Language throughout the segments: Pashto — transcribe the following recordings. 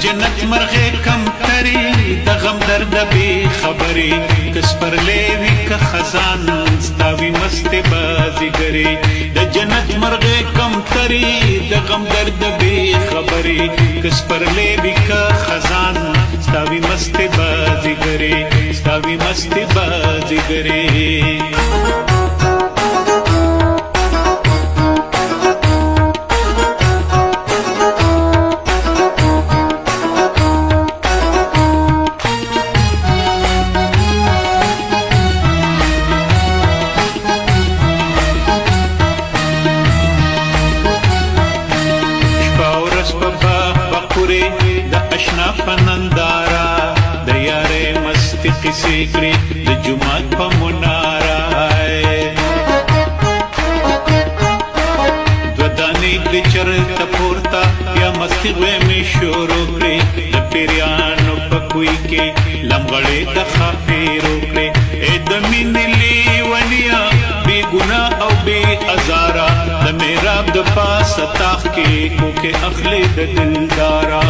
جنت مرغه کم تری د غم درد بی خبری کس پر لیوی که خزان ستاوی مست بازیگری د جنت مرغه کم تری د غم درد بی خبری کس پر لیوی که خزان ستاوی مست بازیگری ستاوی مست بازیگری اشنا پنندارا د یارې مستی قصې کړې د جومات په مناره دوه دانې کړې چرته پورته یا مستی غویمې شروع کړې د پیریانو په کوی کې لمغړې د خافیرو کړې ای د مینې لیونیا بې ګناه او بې ازاره د میراب د پاسه تاخ کې کوکې اخلي د دلداره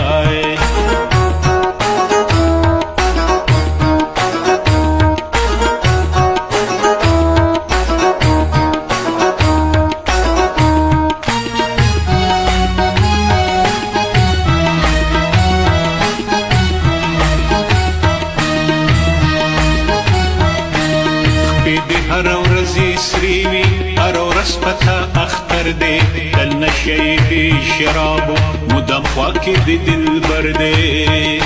هر ورځی سری وی هر ورځ پتا اختر دی دل نشي دی شراب مدام خوا کې دی دلبر دی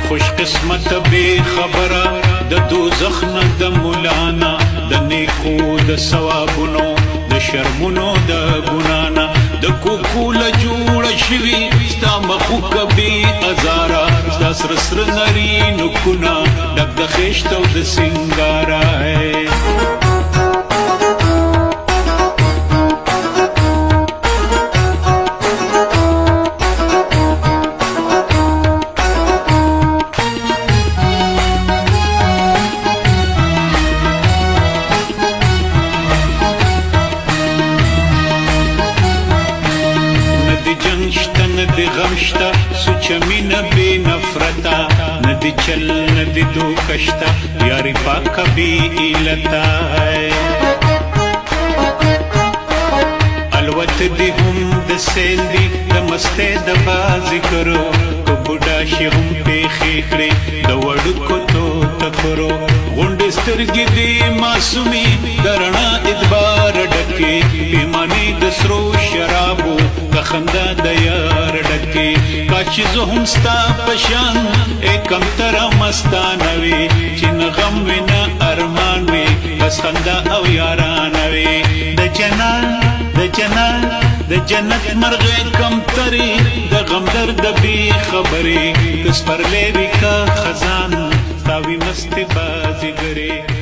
خوش قسمت به خبره د دوزخ نه د مولانا د نیکو د ثوابونو د شرمونو د ګنانا د کوکول جوړ شوی ستا مخو کبي ازارا ستا سر سر نری نکونا ډک د خشت او د سنگارا ندی غمشتا سوچ مین بی نفرتا ندی چل ندی دو کشتا یاری پاکا بی ایلتا الوت دی هم د سیل دی د مسته د بازی کرو کو بوډا شي هم پیخې کړې د وړکو تو تکرو غونډې سترګې دی معصومي درنا ادبار ډکې پیمانې د سرو شرابو د خندا د یار ډکې کاچ زه هم ستا پشان کم تر مستانه وي چې نه غم وي نه ارمان وي بس خندا او یارانه وي د جنت مرغه کم تری د غم درد بی خبری کس پر لیوی کا خزان ستاوی مست بازیگری